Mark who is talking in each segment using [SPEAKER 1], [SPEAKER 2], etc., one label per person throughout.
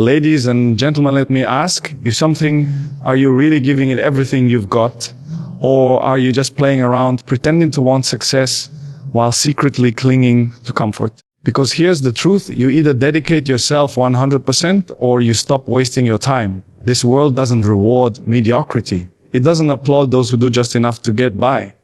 [SPEAKER 1] Ladies and gentlemen, let me ask you something. Are you really giving it everything you've got? Or are you just playing around, pretending to want success while secretly clinging to comfort? Because here's the truth. You either dedicate yourself 100% or you stop wasting your time. This world doesn't reward mediocrity. It doesn't applaud those who do just enough to get by.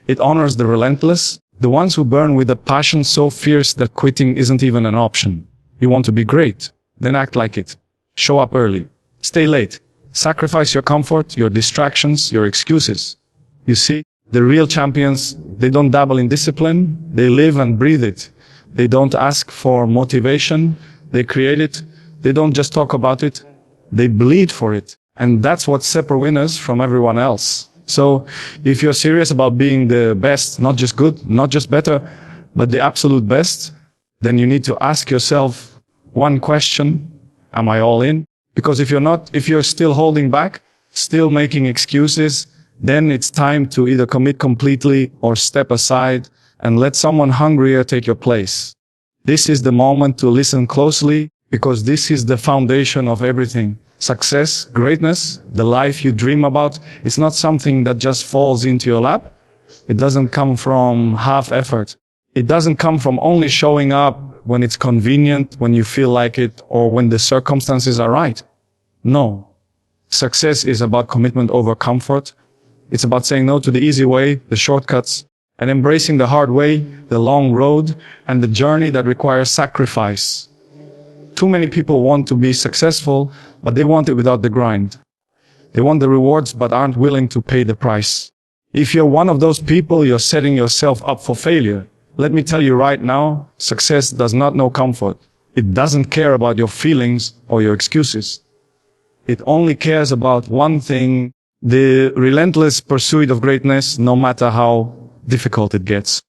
[SPEAKER 1] It honors the relentless, the ones who burn with a passion so fierce that quitting isn't even an option. You want to be great? Then act like it. Show up early. Stay late. Sacrifice your comfort, your distractions, your excuses. You see, the real champions, they don't dabble in discipline. They live and breathe it. They don't ask for motivation. They create it. They don't just talk about it. They bleed for it. And that's what separates winners from everyone else. So if you're serious about being the best, not just good, not just better, but the absolute best, then you need to ask yourself one question: am I all in? Because if you're not, if you're still holding back, still making excuses, then it's time to either commit completely or step aside and let someone hungrier take your place. This is the moment to listen closely, because this is the foundation of everything. Success, greatness, the life you dream about, it's not something that just falls into your lap. It doesn't come from half effort. It doesn't come from only showing up when it's convenient, when you feel like it, or when the circumstances are right. No. Success is about commitment over comfort. It's about saying no to the easy way, the shortcuts, and embracing the hard way, the long road, and the journey that requires sacrifice. Too many people want to be successful, but they want it without the grind. They want the rewards, but aren't willing to pay the price. If you're one of those people, you're setting yourself up for failure. Let me tell you right now, success does not know comfort. It doesn't care about your feelings or your excuses. It only cares about one thing: the relentless pursuit of greatness, no matter how difficult it gets.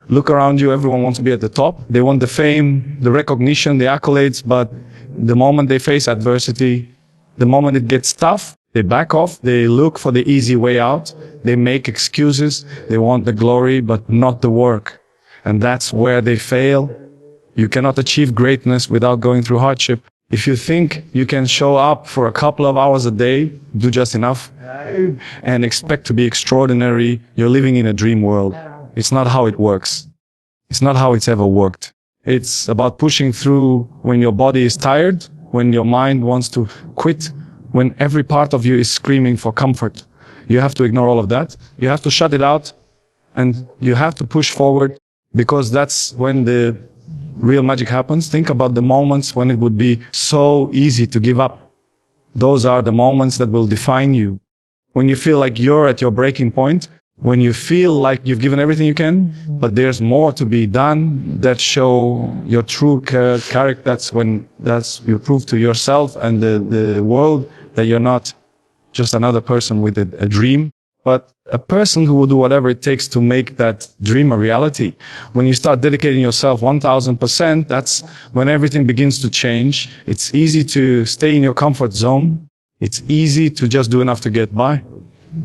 [SPEAKER 1] Look around you, everyone wants to be at the top. They want the fame, the recognition, the accolades, but the moment they face adversity, the moment it gets tough, they back off, they look for the easy way out, they make excuses, they want the glory, but not the work. And that's where they fail. You cannot achieve greatness without going through hardship. If you think you can show up for a couple of hours a day, do just enough, and expect to be extraordinary, you're living in a dream world. It's not how it works. It's not how it's ever worked. It's about pushing through when your body is tired, when your mind wants to quit, when every part of you is screaming for comfort. You have to ignore all of that. You have to shut it out, and you have to push forward, because that's when the real magic happens. Think about the moments when it would be so easy to give up. Those are the moments that will define you. When you feel like you're at your breaking point, when you feel like you've given everything you can, but there's more to be done, that show your true character. That's when you prove to yourself and the world that you're not just another person with a dream, but a person who will do whatever it takes to make that dream a reality. When you start dedicating yourself 1000%, that's when everything begins to change. It's easy to stay in your comfort zone. It's easy to just do enough to get by.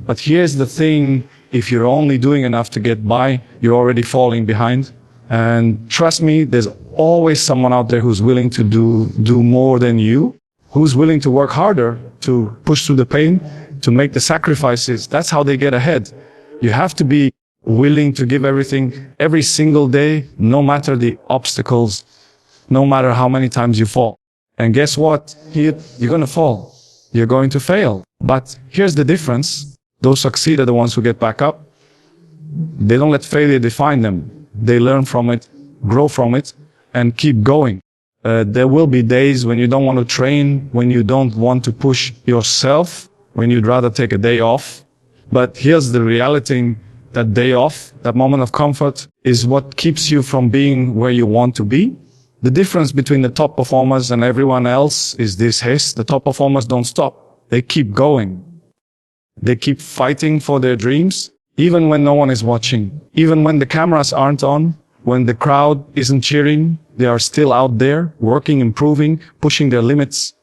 [SPEAKER 1] But here's the thing: if you're only doing enough to get by, you're already falling behind. And trust me, there's always someone out there who's willing to do more than you, who's willing to work harder, to push through the pain, to make the sacrifices. That's how they get ahead. You have to be willing to give everything every single day, no matter the obstacles, no matter how many times you fall. And guess what? You're going to fall. You're going to fail. But here's the difference. Those succeed are the ones who get back up. They don't let failure define them. They learn from it, grow from it, and keep going. There will be days when you don't want to train, when you don't want to push yourself, when you'd rather take a day off. But here's the reality: that day off, that moment of comfort, is what keeps you from being where you want to be. The difference between the top performers and everyone else is this: the top performers don't stop. They keep going. They keep fighting for their dreams, even when no one is watching, even when the cameras aren't on, when the crowd isn't cheering. They are still out there, working, improving, pushing their limits.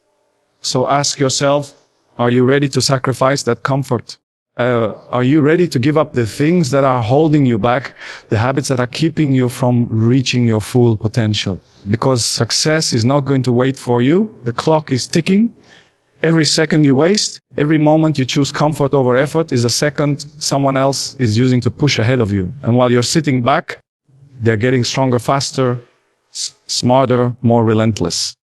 [SPEAKER 1] So ask yourself, are you ready to sacrifice that comfort? Are you ready to give up the things that are holding you back, the habits that are keeping you from reaching your full potential? Because success is not going to wait for you. The clock is ticking. Every second you waste, every moment you choose comfort over effort is a second someone else is using to push ahead of you. And while you're sitting back, they're getting stronger, faster, smarter, more relentless.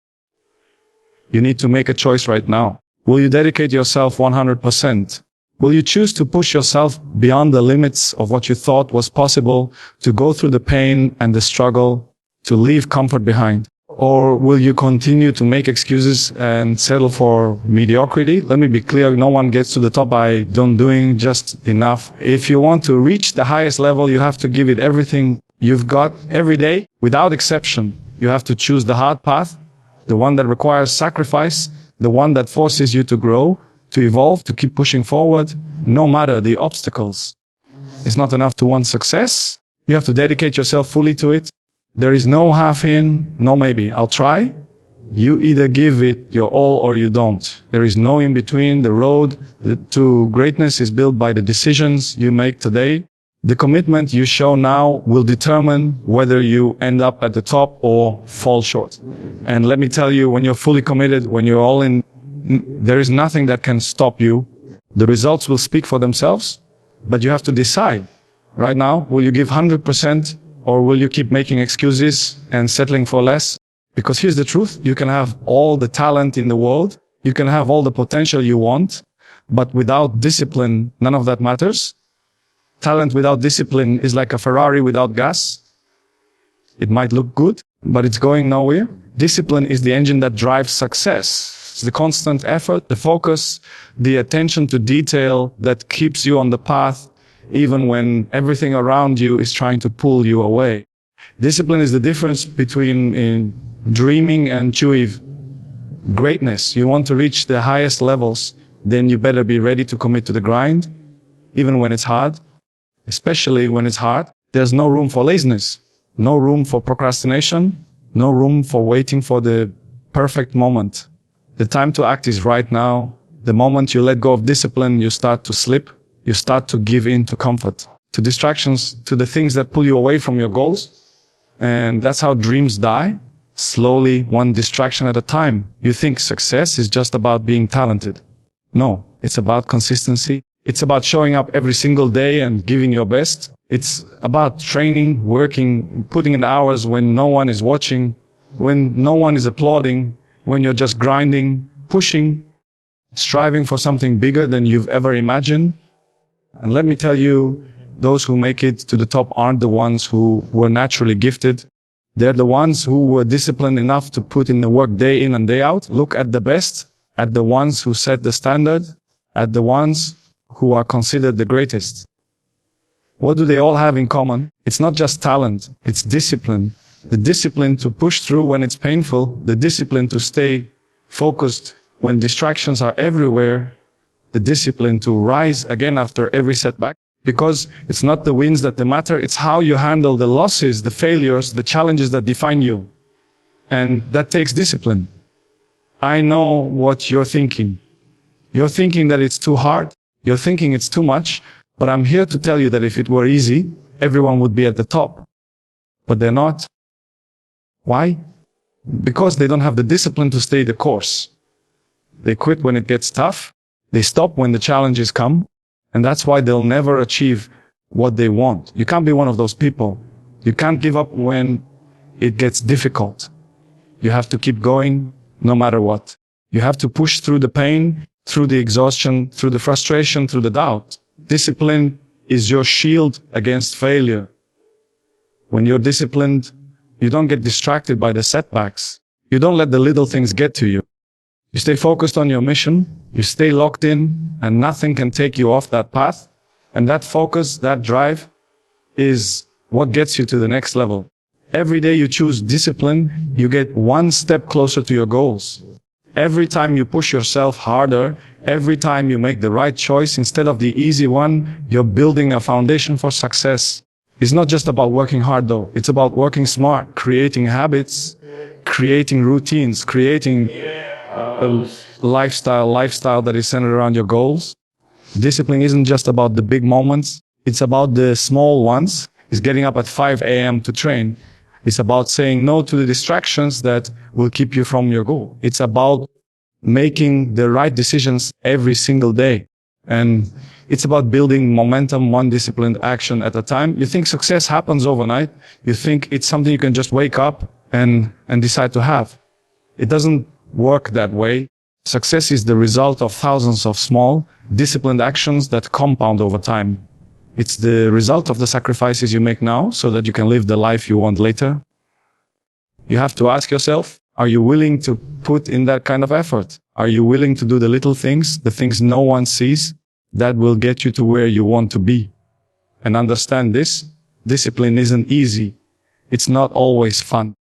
[SPEAKER 1] You need to make a choice right now. Will you dedicate yourself 100%? Will you choose to push yourself beyond the limits of what you thought was possible, to go through the pain and the struggle, to leave comfort behind? Or will you continue to make excuses and settle for mediocrity? Let me be clear, no one gets to the top by doing just enough. If you want to reach the highest level, you have to give it everything you've got every day, without exception. You have to choose the hard path, the one that requires sacrifice, the one that forces you to grow, to evolve, to keep pushing forward, no matter the obstacles. It's not enough to want success. You have to dedicate yourself fully to it. There is no half in, no maybe. I'll try. You either give it your all or you don't. There is no in between. The road to greatness is built by the decisions you make today. The commitment you show now will determine whether you end up at the top or fall short. And let me tell you, when you're fully committed, when you're all in, there is nothing that can stop you. The results will speak for themselves, but you have to decide. Right now, will you give 100% or will you keep making excuses and settling for less? Because here's the truth, you can have all the talent in the world, you can have all the potential you want, but without discipline, none of that matters. Talent without discipline is like a Ferrari without gas. It might look good, but it's going nowhere. Discipline is the engine that drives success. It's the constant effort, the focus, the attention to detail that keeps you on the path, even when everything around you is trying to pull you away. Discipline is the difference between dreaming and achieving greatness. You want to reach the highest levels, then you better be ready to commit to the grind, even when it's hard. Especially when it's hard, there's no room for laziness, no room for procrastination, no room for waiting for the perfect moment. The time to act is right now. The moment you let go of discipline, you start to slip. You start to give in to comfort, to distractions, to the things that pull you away from your goals. And that's how dreams die, slowly, one distraction at a time. You think success is just about being talented. No, it's about consistency. It's about showing up every single day and giving your best. It's about training, working, putting in hours when no one is watching, when no one is applauding, when you're just grinding, pushing, striving for something bigger than you've ever imagined. And let me tell you, those who make it to the top aren't the ones who were naturally gifted. They're the ones who were disciplined enough to put in the work day in and day out. Look at the best, at the ones who set the standard, at the ones who are considered the greatest. What do they all have in common? It's not just talent, it's discipline. The discipline to push through when it's painful, the discipline to stay focused when distractions are everywhere, the discipline to rise again after every setback. Because it's not the wins that matter, it's how you handle the losses, the failures, the challenges that define you. And that takes discipline. I know what you're thinking. You're thinking that it's too hard. You're thinking it's too much. But I'm here to tell you that if it were easy, everyone would be at the top. But they're not. Why? Because they don't have the discipline to stay the course. They quit when it gets tough. They stop when the challenges come. And that's why they'll never achieve what they want. You can't be one of those people. You can't give up when it gets difficult. You have to keep going no matter what. You have to push through the pain, through the exhaustion, through the frustration, through the doubt. Discipline is your shield against failure. When you're disciplined, you don't get distracted by the setbacks. You don't let the little things get to you. You stay focused on your mission, you stay locked in, and nothing can take you off that path. And that focus, that drive, is what gets you to the next level. Every day you choose discipline, you get one step closer to your goals. Every time you push yourself harder, every time you make the right choice instead of the easy one, you're building a foundation for success. It's not just about working hard though, it's about working smart, creating habits, creating routines, creating a lifestyle that is centered around your goals. Discipline isn't just about the big moments. It's about the small ones. It's getting up at 5 a.m. to train. It's about saying no to the distractions that will keep you from your goal. It's about making the right decisions every single day. And it's about building momentum, one disciplined action at a time. You think success happens overnight. You think it's something you can just wake up and decide to have. It doesn't work that way. Success is the result of thousands of small, disciplined actions that compound over time. It's the result of the sacrifices you make now so that you can live the life you want later. You have to ask yourself, are you willing to put in that kind of effort? Are you willing to do the little things, the things no one sees, that will get you to where you want to be? And understand this, discipline isn't easy. It's not always fun.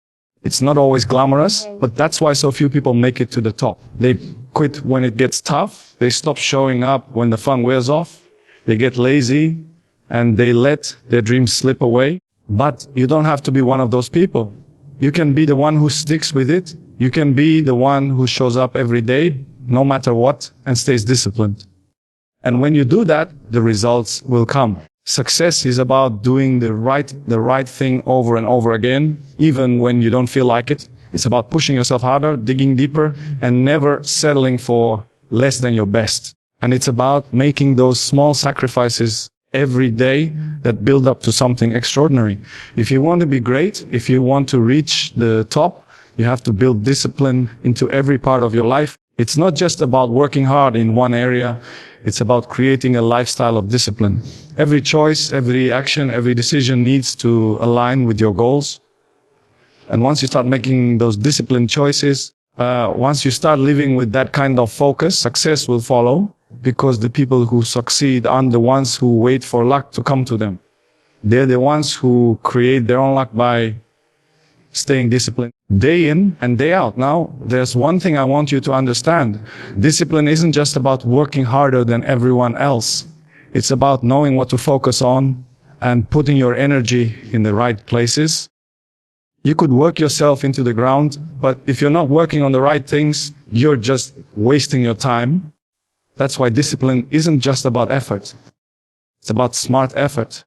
[SPEAKER 1] It's not always glamorous, but that's why so few people make it to the top. They quit when it gets tough. They stop showing up when the fun wears off. They get lazy and they let their dreams slip away. But you don't have to be one of those people. You can be the one who sticks with it. You can be the one who shows up every day, no matter what, and stays disciplined. And when you do that, the results will come. Success is about doing the right thing over and over again, even when you don't feel like it. It's about pushing yourself harder, digging deeper, and never settling for less than your best. And it's about making those small sacrifices every day that build up to something extraordinary. If you want to be great, if you want to reach the top, you have to build discipline into every part of your life. It's not just about working hard in one area. It's about creating a lifestyle of discipline. Every choice, every action, every decision needs to align with your goals. And once you start making those disciplined choices, once you start living with that kind of focus, success will follow, because the people who succeed aren't the ones who wait for luck to come to them. They're the ones who create their own luck by staying disciplined day in and day out. Now, there's one thing I want you to understand. Discipline isn't just about working harder than everyone else. It's about knowing what to focus on and putting your energy in the right places. You could work yourself into the ground, but if you're not working on the right things, you're just wasting your time. That's why discipline isn't just about effort. It's about smart effort.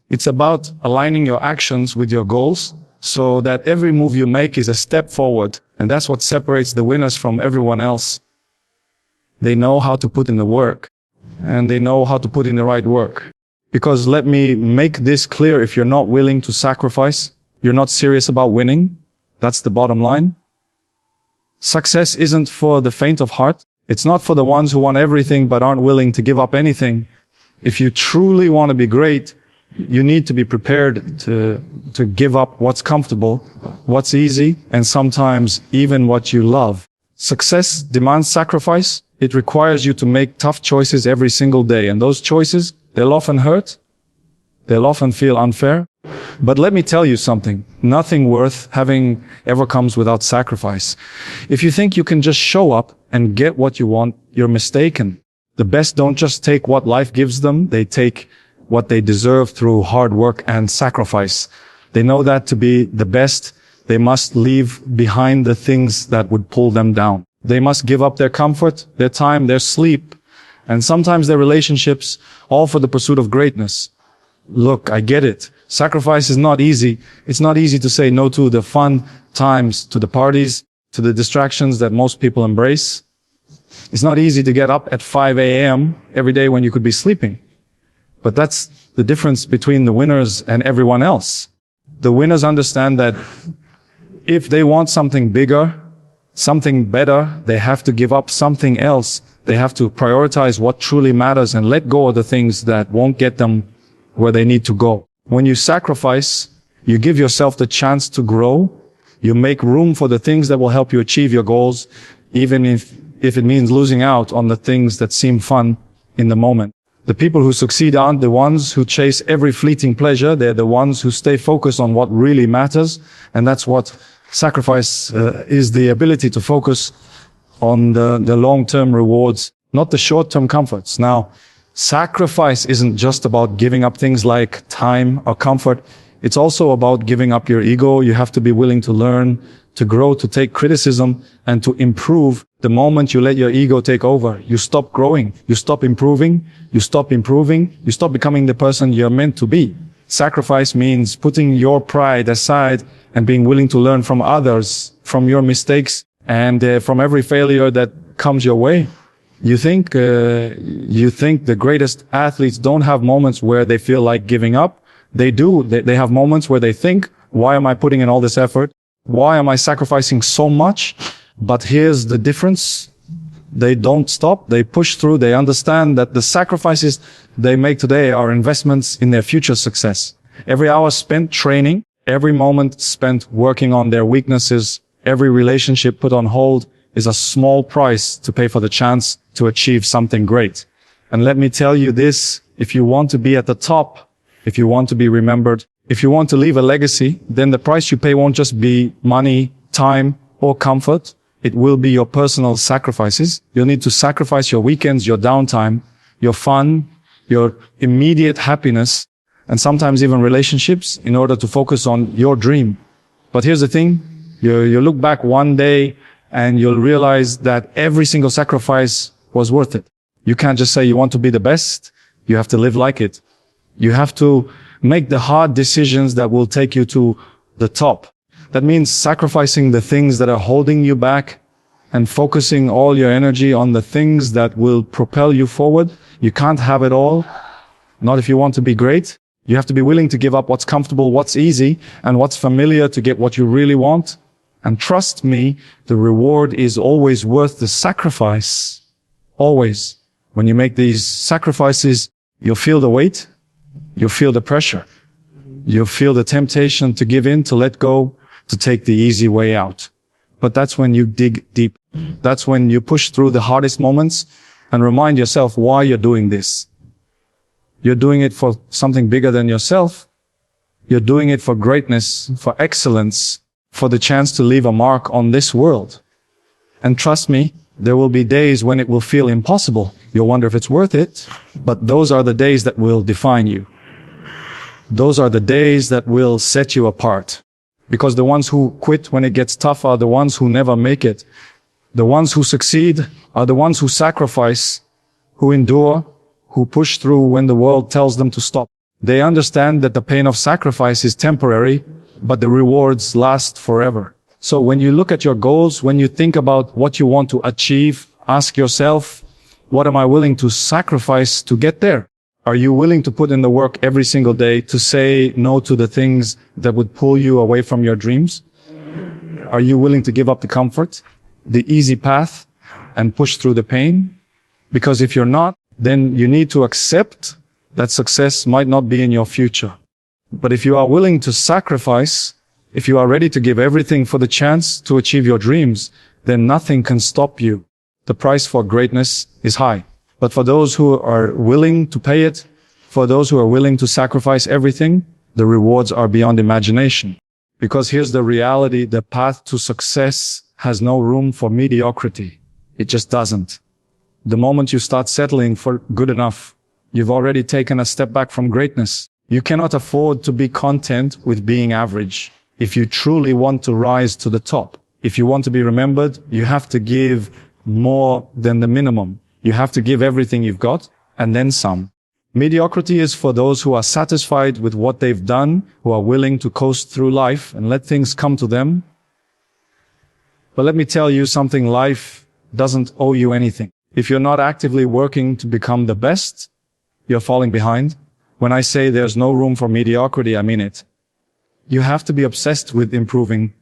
[SPEAKER 1] It's about aligning your actions with your goals so that every move you make is a step forward. And that's what separates the winners from everyone else. They know how to put in the work, and they know how to put in the right work. Because let me make this clear, if you're not willing to sacrifice, you're not serious about winning. That's the bottom line. Success isn't for the faint of heart. It's not for the ones who want everything but aren't willing to give up anything. If you truly want to be great, you need to be prepared to give up what's comfortable, what's easy, and sometimes even what you love. Success demands sacrifice. It requires you to make tough choices every single day. And those choices, they'll often hurt. They'll often feel unfair. But let me tell you something. Nothing worth having ever comes without sacrifice. If you think you can just show up and get what you want, you're mistaken. The best don't just take what life gives them. They take what they deserve through hard work and sacrifice. They know that to be the best, they must leave behind the things that would pull them down. They must give up their comfort, their time, their sleep, and sometimes their relationships, all for the pursuit of greatness. Look, I get it. Sacrifice is not easy. It's not easy to say no to the fun times, to the parties, to the distractions that most people embrace. It's not easy to get up at 5 a.m. every day when you could be sleeping. But that's the difference between the winners and everyone else. The winners understand that if they want something bigger, something better, they have to give up something else. They have to prioritize what truly matters and let go of the things that won't get them where they need to go. When you sacrifice, you give yourself the chance to grow. You make room for the things that will help you achieve your goals, even if it means losing out on the things that seem fun in the moment. The people who succeed aren't the ones who chase every fleeting pleasure. They're the ones who stay focused on what really matters. And that's what sacrifice is, the ability to focus on the long-term rewards, not the short-term comforts. Now, sacrifice isn't just about giving up things like time or comfort. It's also about giving up your ego. You have to be willing to learn, to grow, to take criticism, and to improve The moment you let your ego take over, you stop growing, you stop improving, you stop becoming the person you're meant to be. Sacrifice means putting your pride aside and being willing to learn from others, from your mistakes, and from every failure that comes your way. You think the greatest athletes don't have moments where they feel like giving up? They do. They have moments where they think, why am I putting in all this effort? Why am I sacrificing so much? But here's the difference. They don't stop. They push through. They understand that the sacrifices they make today are investments in their future success. Every hour spent training, every moment spent working on their weaknesses, every relationship put on hold is a small price to pay for the chance to achieve something great. And let me tell you this, if you want to be at the top, if you want to be remembered, if you want to leave a legacy, then the price you pay won't just be money, time, or comfort. It will be your personal sacrifices. You'll need to sacrifice your weekends, your downtime, your fun, your immediate happiness, and sometimes even relationships in order to focus on your dream. But here's the thing, you look back one day and you'll realize that every single sacrifice was worth it. You can't just say you want to be the best. You have to live like it. You have to make the hard decisions that will take you to the top. That means sacrificing the things that are holding you back and focusing all your energy on the things that will propel you forward. You can't have it all. Not if you want to be great. You have to be willing to give up what's comfortable, what's easy, and what's familiar to get what you really want. And trust me, the reward is always worth the sacrifice. Always. When you make these sacrifices, you'll feel the weight. You'll feel the pressure. You'll feel the temptation to give in, to let go, to take the easy way out. But that's when you dig deep. That's when you push through the hardest moments and remind yourself why you're doing this. You're doing it for something bigger than yourself. You're doing it for greatness, for excellence, for the chance to leave a mark on this world. And trust me, there will be days when it will feel impossible. You'll wonder if it's worth it, but those are the days that will define you. Those are the days that will set you apart. Because the ones who quit when it gets tough are the ones who never make it. The ones who succeed are the ones who sacrifice, who endure, who push through when the world tells them to stop. They understand that the pain of sacrifice is temporary, but the rewards last forever. So when you look at your goals, when you think about what you want to achieve, ask yourself, what am I willing to sacrifice to get there? Are you willing to put in the work every single day to say no to the things that would pull you away from your dreams? Are you willing to give up the comfort, the easy path, and push through the pain? Because if you're not, then you need to accept that success might not be in your future. But if you are willing to sacrifice, if you are ready to give everything for the chance to achieve your dreams, then nothing can stop you. The price for greatness is high. But for those who are willing to pay it, for those who are willing to sacrifice everything, the rewards are beyond imagination. Because here's the reality, the path to success has no room for mediocrity. It just doesn't. The moment you start settling for good enough, you've already taken a step back from greatness. You cannot afford to be content with being average. If you truly want to rise to the top, if you want to be remembered, you have to give more than the minimum. You have to give everything you've got and then some. Mediocrity is for those who are satisfied with what they've done, who are willing to coast through life and let things come to them. But let me tell you something, life doesn't owe you anything. If you're not actively working to become the best, you're falling behind. When I say there's no room for mediocrity, I mean it. You have to be obsessed with improving,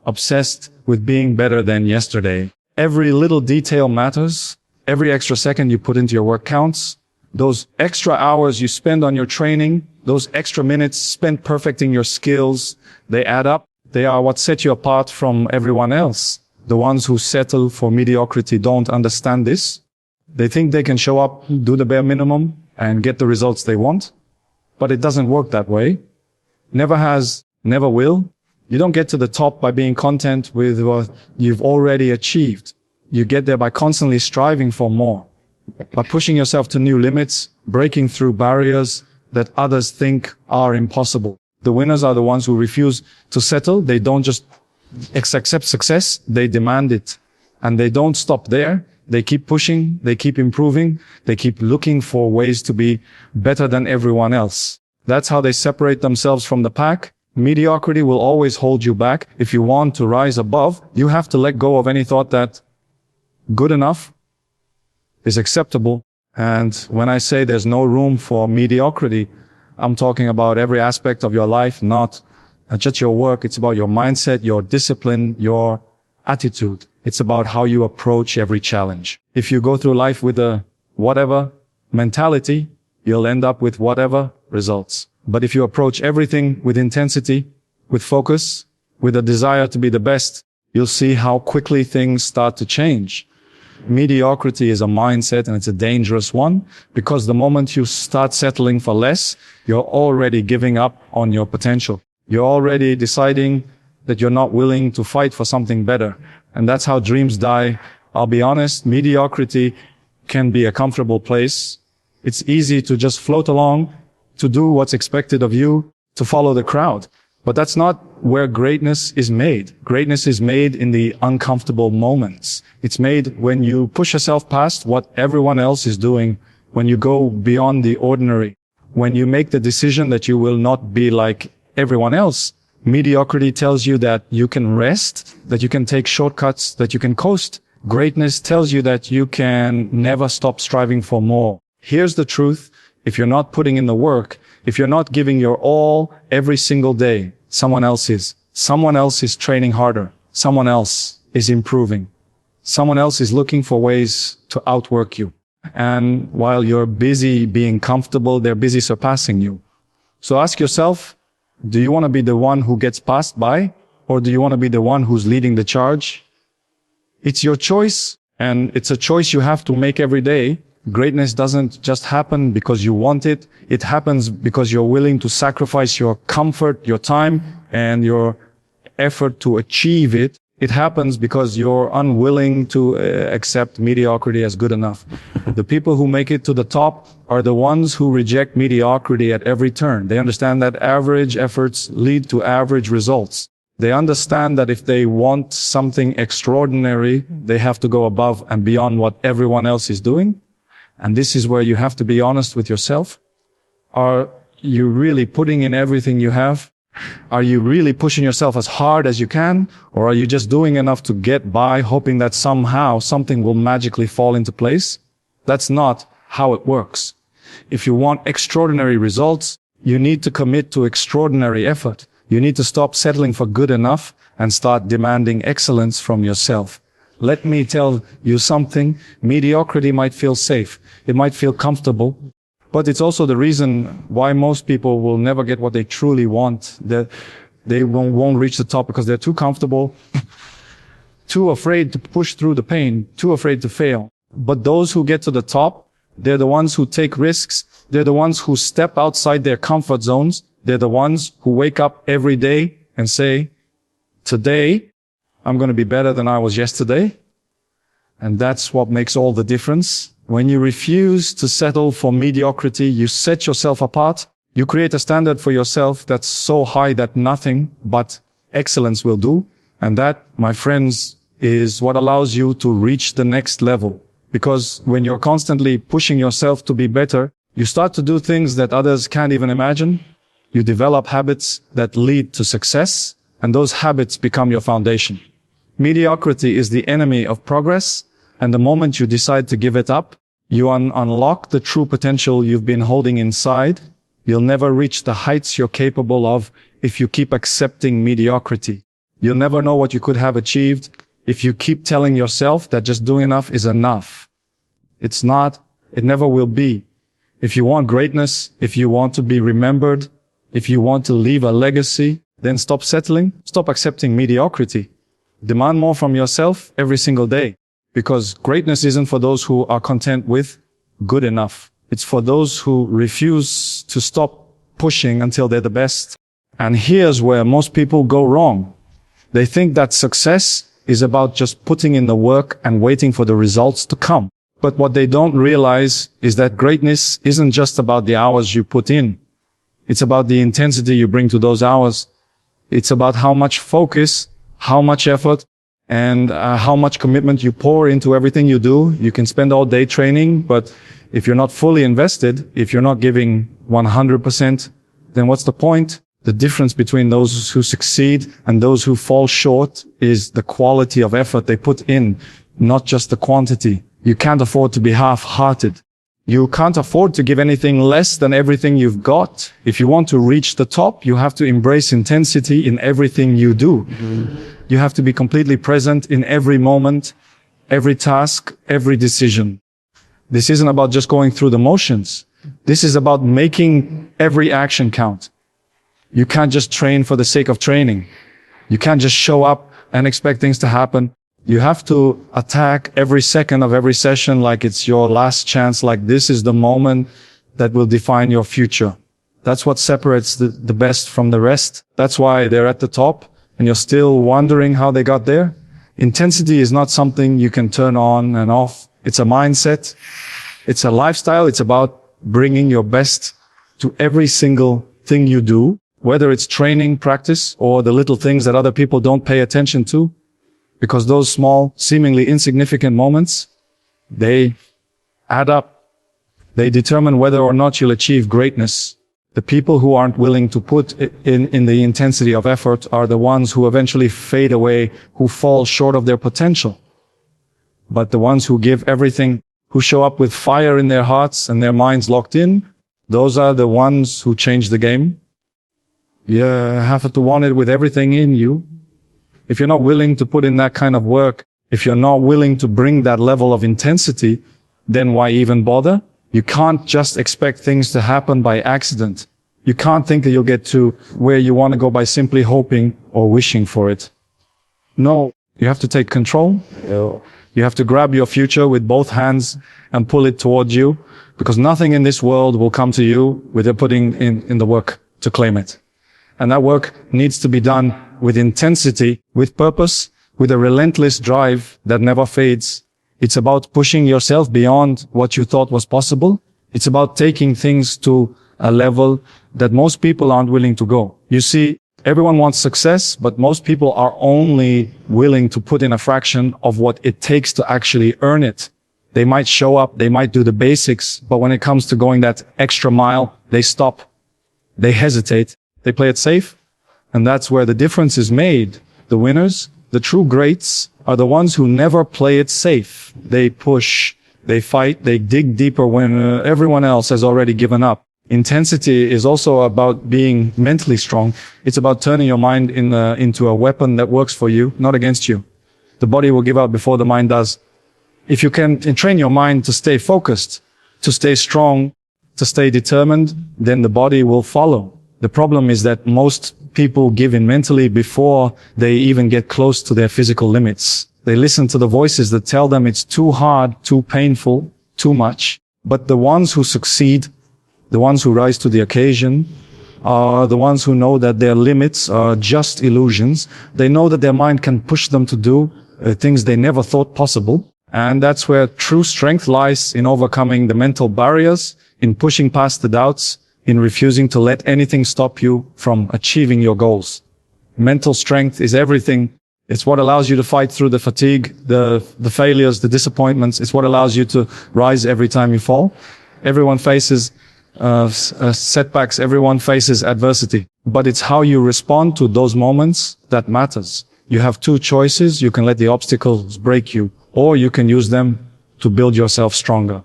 [SPEAKER 1] obsessed with being better than yesterday. Every little detail matters. Every extra second you put into your work counts. Those extra hours you spend on your training, those extra minutes spent perfecting your skills, they add up. They are what set you apart from everyone else. The ones who settle for mediocrity don't understand this. They think they can show up, do the bare minimum, and get the results they want. But it doesn't work that way. Never has, never will. You don't get to the top by being content with what you've already achieved. You get there by constantly striving for more, by pushing yourself to new limits, breaking through barriers that others think are impossible. The winners are the ones who refuse to settle. They don't just accept success, they demand it. And they don't stop there. They keep pushing, they keep improving, they keep looking for ways to be better than everyone else. That's how they separate themselves from the pack. Mediocrity will always hold you back. If you want to rise above, you have to let go of any thought that good enough is acceptable. And when I say there's no room for mediocrity, I'm talking about every aspect of your life, not just your work. It's about your mindset, your discipline, your attitude. It's about how you approach every challenge. If you go through life with a whatever mentality, you'll end up with whatever results. But if you approach everything with intensity, with focus, with a desire to be the best, you'll see how quickly things start to change. Mediocrity is a mindset, and it's a dangerous one, because the moment you start settling for less, you're already giving up on your potential. You're already deciding that you're not willing to fight for something better. And that's how dreams die. I'll be honest, mediocrity can be a comfortable place. It's easy to just float along, to do what's expected of you, to follow the crowd. But that's not where greatness is made. Greatness is made in the uncomfortable moments. It's made when you push yourself past what everyone else is doing, when you go beyond the ordinary, when you make the decision that you will not be like everyone else. Mediocrity tells you that you can rest, that you can take shortcuts, that you can coast. Greatness tells you that you can never stop striving for more. Here's the truth. If you're not putting in the work, if you're not giving your all every single day, someone else is. Someone else is training harder. Someone else is improving. Someone else is looking for ways to outwork you. And while you're busy being comfortable, they're busy surpassing you. So ask yourself, do you want to be the one who gets passed by? Or do you want to be the one who's leading the charge? It's your choice, and it's a choice you have to make every day. Greatness doesn't just happen because you want it. It happens because you're willing to sacrifice your comfort, your time, and your effort to achieve it. It happens because you're unwilling to accept mediocrity as good enough. The people who make it to the top are the ones who reject mediocrity at every turn. They understand that average efforts lead to average results. They understand that if they want something extraordinary, they have to go above and beyond what everyone else is doing. And this is where you have to be honest with yourself. Are you really putting in everything you have? Are you really pushing yourself as hard as you can? Or are you just doing enough to get by, hoping that somehow something will magically fall into place? That's not how it works. If you want extraordinary results, you need to commit to extraordinary effort. You need to stop settling for good enough and start demanding excellence from yourself. Let me tell you something. Mediocrity might feel safe. It might feel comfortable. But it's also the reason why most people will never get what they truly want. They won't reach the top because they're too comfortable, too afraid to push through the pain, too afraid to fail. But those who get to the top, they're the ones who take risks. They're the ones who step outside their comfort zones. They're the ones who wake up every day and say, today, I'm going to be better than I was yesterday. And that's what makes all the difference. When you refuse to settle for mediocrity, you set yourself apart. You create a standard for yourself that's so high that nothing but excellence will do. And that, my friends, is what allows you to reach the next level. Because when you're constantly pushing yourself to be better, you start to do things that others can't even imagine. You develop habits that lead to success, and those habits become your foundation. Mediocrity is the enemy of progress, and the moment you decide to give it up, you unlock the true potential you've been holding inside. You'll never reach the heights you're capable of if you keep accepting mediocrity. You'll never know what you could have achieved if you keep telling yourself that just doing enough is enough. It's not. It never will be. If you want greatness, if you want to be remembered, if you want to leave a legacy, then stop settling, stop accepting mediocrity. Demand more from yourself every single day. Because greatness isn't for those who are content with good enough. It's for those who refuse to stop pushing until they're the best. And here's where most people go wrong. They think that success is about just putting in the work and waiting for the results to come. But what they don't realize is that greatness isn't just about the hours you put in. It's about the intensity you bring to those hours. It's about how much focus, how much effort, and how much commitment you pour into everything you do. You can spend all day training, but if you're not fully invested, if you're not giving 100%, then what's the point? The difference between those who succeed and those who fall short is the quality of effort they put in, not just the quantity. You can't afford to be half-hearted. You can't afford to give anything less than everything you've got. If you want to reach the top, you have to embrace intensity in everything you do. You have to be completely present in every moment, every task, every decision. This isn't about just going through the motions. This is about making every action count. You can't just train for the sake of training. You can't just show up and expect things to happen. You have to attack every second of every session like it's your last chance, like this is the moment that will define your future. That's what separates the best from the rest. That's why they're at the top and you're still wondering how they got there. Intensity is not something you can turn on and off. It's a mindset. It's a lifestyle. It's about bringing your best to every single thing you do, whether it's training, practice, or the little things that other people don't pay attention to. Because those small, seemingly insignificant moments, they add up. They determine whether or not you'll achieve greatness. The people who aren't willing to put in the intensity of effort are the ones who eventually fade away, who fall short of their potential. But the ones who give everything, who show up with fire in their hearts and their minds locked in, those are the ones who change the game. You have to want it with everything in you. If you're not willing to put in that kind of work, if you're not willing to bring that level of intensity, then why even bother? You can't just expect things to happen by accident. You can't think that you'll get to where you want to go by simply hoping or wishing for it. No, you have to take control. You have to grab your future with both hands and pull it towards you, because nothing in this world will come to you without putting in the work to claim it. And that work needs to be done with intensity, with purpose, with a relentless drive that never fades. It's about pushing yourself beyond what you thought was possible. It's about taking things to a level that most people aren't willing to go. You see, everyone wants success, but most people are only willing to put in a fraction of what it takes to actually earn it. They might show up, they might do the basics, but when it comes to going that extra mile, they stop. They hesitate. They play it safe. And that's where the difference is made. The winners, the true greats, are the ones who never play it safe. They push, they fight, they dig deeper when everyone else has already given up. Intensity is also about being mentally strong. It's about turning your mind into a weapon that works for you, not against you. The body will give up before the mind does. If you can train your mind to stay focused, to stay strong, to stay determined, then the body will follow. The problem is that most people give in mentally before they even get close to their physical limits. They listen to the voices that tell them it's too hard, too painful, too much. But the ones who succeed, the ones who rise to the occasion, are the ones who know that their limits are just illusions. They know that their mind can push them to do things they never thought possible. And that's where true strength lies, in overcoming the mental barriers, in pushing past the doubts, in refusing to let anything stop you from achieving your goals. Mental strength is everything. It's what allows you to fight through the fatigue, the failures, the disappointments. It's what allows you to rise every time you fall. Everyone faces setbacks. Everyone faces adversity. But it's how you respond to those moments that matters. You have two choices. You can let the obstacles break you, or you can use them to build yourself stronger.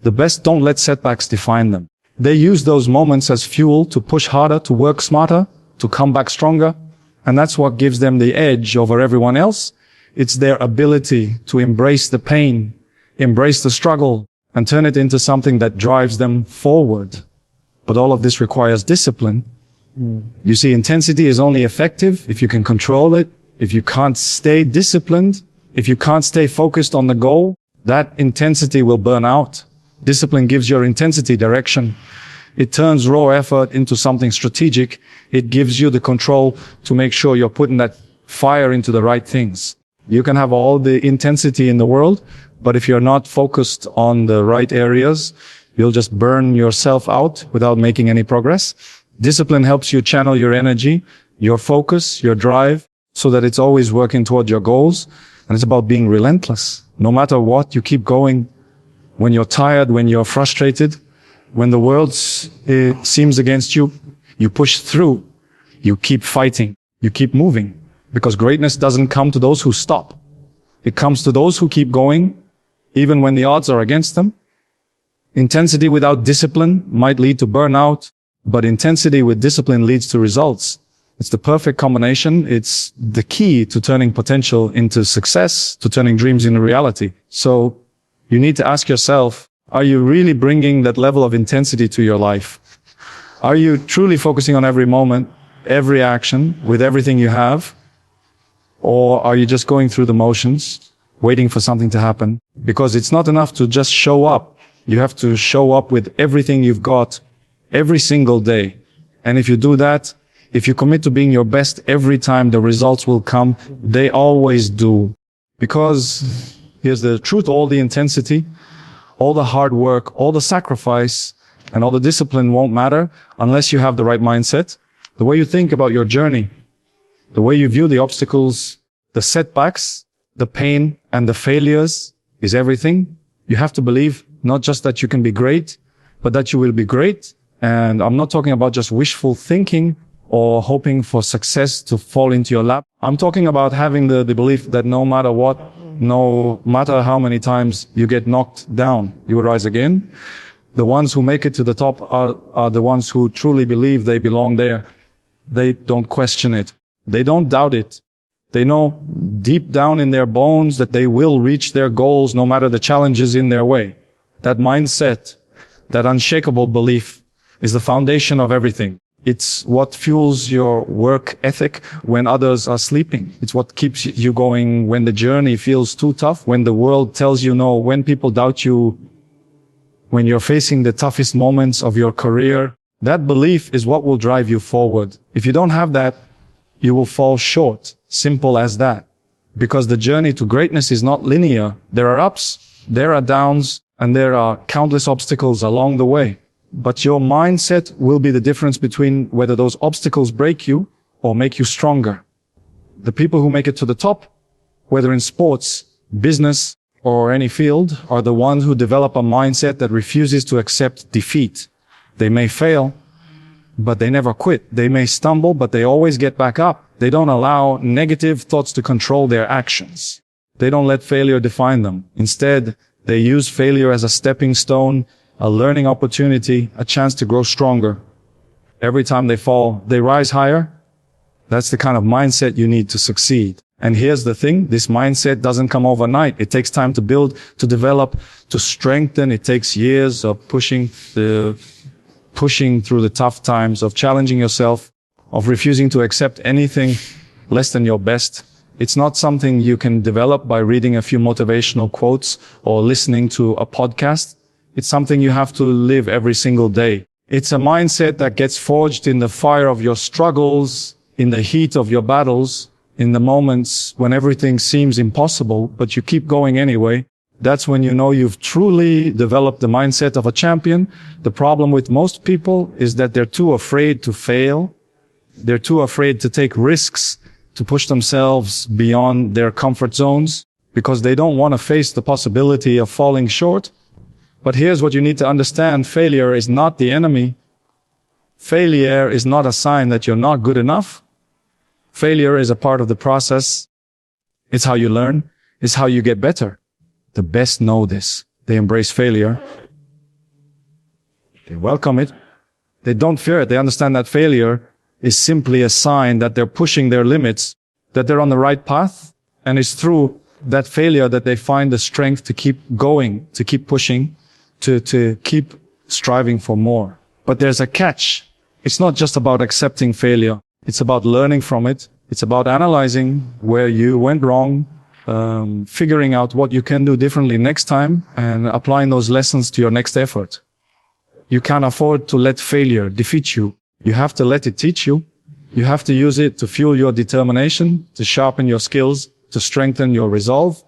[SPEAKER 1] The best don't let setbacks define them. They use those moments as fuel to push harder, to work smarter, to come back stronger. And that's what gives them the edge over everyone else. It's their ability to embrace the pain, embrace the struggle, and turn it into something that drives them forward. But all of this requires discipline. You see, intensity is only effective if you can control it. If you can't stay disciplined, if you can't stay focused on the goal, that intensity will burn out. Discipline gives your intensity direction. It turns raw effort into something strategic. It gives you the control to make sure you're putting that fire into the right things. You can have all the intensity in the world, but if you're not focused on the right areas, you'll just burn yourself out without making any progress. Discipline helps you channel your energy, your focus, your drive so that it's always working toward your goals. And it's about being relentless. No matter what, you keep going. When you're tired, when you're frustrated, when the world seems against you, you push through. You keep fighting. You keep moving. Because greatness doesn't come to those who stop. It comes to those who keep going, even when the odds are against them. Intensity without discipline might lead to burnout, but intensity with discipline leads to results. It's the perfect combination. It's the key to turning potential into success, to turning dreams into reality. So you need to ask yourself, are you really bringing that level of intensity to your life? Are you truly focusing on every moment, every action, with everything you have? Or are you just going through the motions, waiting for something to happen? Because it's not enough to just show up. You have to show up with everything you've got every single day. And if you do that, if you commit to being your best every time, the results will come. They always do. Because here's the truth, all the intensity, all the hard work, all the sacrifice, and all the discipline won't matter unless you have the right mindset. The way you think about your journey, the way you view the obstacles, the setbacks, the pain, and the failures is everything. You have to believe not just that you can be great, but that you will be great. And I'm not talking about just wishful thinking or hoping for success to fall into your lap. I'm talking about having the belief that no matter what, no matter how many times you get knocked down, you will rise again. The ones who make it to the top are the ones who truly believe they belong there. They don't question it. They don't doubt it. They know deep down in their bones that they will reach their goals no matter the challenges in their way. That mindset, that unshakable belief is the foundation of everything. It's what fuels your work ethic when others are sleeping. It's what keeps you going when the journey feels too tough, when the world tells you no, when people doubt you, when you're facing the toughest moments of your career. That belief is what will drive you forward. If you don't have that, you will fall short. Simple as that. Because the journey to greatness is not linear. There are ups, there are downs, and there are countless obstacles along the way. But your mindset will be the difference between whether those obstacles break you or make you stronger. The people who make it to the top, whether in sports, business, or any field, are the ones who develop a mindset that refuses to accept defeat. They may fail, but they never quit. They may stumble, but they always get back up. They don't allow negative thoughts to control their actions. They don't let failure define them. Instead, they use failure as a stepping stone, a learning opportunity, a chance to grow stronger. Every time they fall, they rise higher. That's the kind of mindset you need to succeed. And here's the thing, this mindset doesn't come overnight. It takes time to build, to develop, to strengthen. It takes years of pushing through the tough times, of challenging yourself, of refusing to accept anything less than your best. It's not something you can develop by reading a few motivational quotes or listening to a podcast. It's something you have to live every single day. It's a mindset that gets forged in the fire of your struggles, in the heat of your battles, in the moments when everything seems impossible, but you keep going anyway. That's when you know you've truly developed the mindset of a champion. The problem with most people is that they're too afraid to fail. They're too afraid to take risks, to push themselves beyond their comfort zones, because they don't want to face the possibility of falling short. But here's what you need to understand. Failure is not the enemy. Failure is not a sign that you're not good enough. Failure is a part of the process. It's how you learn. It's how you get better. The best know this. They embrace failure. They welcome it. They don't fear it. They understand that failure is simply a sign that they're pushing their limits, that they're on the right path. And it's through that failure that they find the strength to keep going, to keep pushing, to keep striving for more. But there's a catch. It's not just about accepting failure. It's about learning from it. It's about analyzing where you went wrong, figuring out what you can do differently next time, and applying those lessons to your next effort. You can't afford to let failure defeat you. You have to let it teach you. You have to use it to fuel your determination, to sharpen your skills, to strengthen your resolve.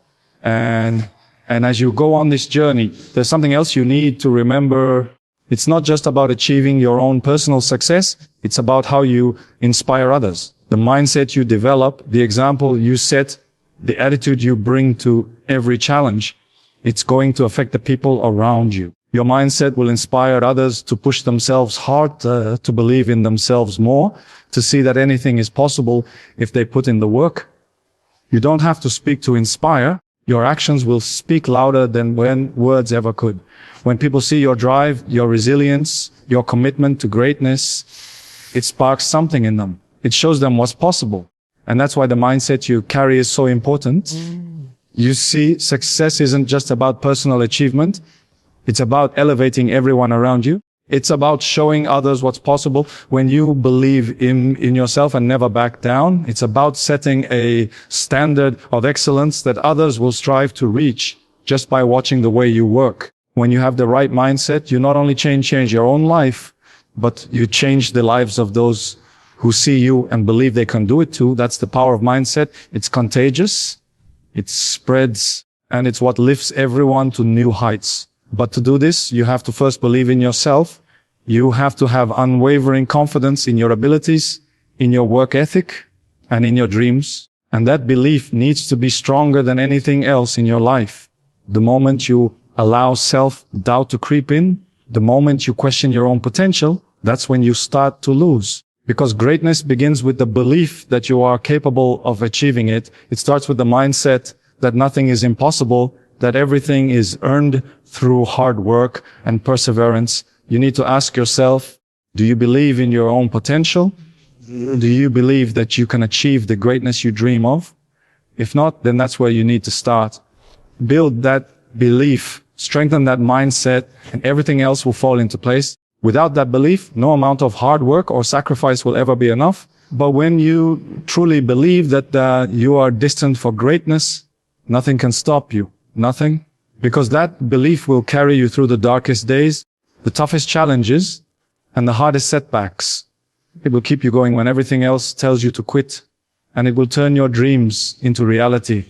[SPEAKER 1] And as you go on this journey, there's something else you need to remember. It's not just about achieving your own personal success. It's about how you inspire others. The mindset you develop, the example you set, the attitude you bring to every challenge, it's going to affect the people around you. Your mindset will inspire others to push themselves hard, to believe in themselves more, to see that anything is possible if they put in the work. You don't have to speak to inspire. Your actions will speak louder than when words ever could. When people see your drive, your resilience, your commitment to greatness, it sparks something in them. It shows them what's possible. And that's why the mindset you carry is so important. You see, success isn't just about personal achievement. It's about elevating everyone around you. It's about showing others what's possible when you believe in yourself and never back down. It's about setting a standard of excellence that others will strive to reach just by watching the way you work. When you have the right mindset, you not only change your own life, but you change the lives of those who see you and believe they can do it too. That's the power of mindset. It's contagious, it spreads, and it's what lifts everyone to new heights. But to do this, you have to first believe in yourself. You have to have unwavering confidence in your abilities, in your work ethic, and in your dreams. And that belief needs to be stronger than anything else in your life. The moment you allow self-doubt to creep in, the moment you question your own potential, that's when you start to lose. Because greatness begins with the belief that you are capable of achieving it. It starts with the mindset that nothing is impossible, that everything is earned through hard work and perseverance. You need to ask yourself, do you believe in your own potential? Do you believe that you can achieve the greatness you dream of? If not, then that's where you need to start. Build that belief, strengthen that mindset, and everything else will fall into place. Without that belief, no amount of hard work or sacrifice will ever be enough. But when you truly believe that you are destined for greatness, nothing can stop you. Nothing. Because that belief will carry you through the darkest days, the toughest challenges, and the hardest setbacks. It will keep you going when everything else tells you to quit. And it will turn your dreams into reality.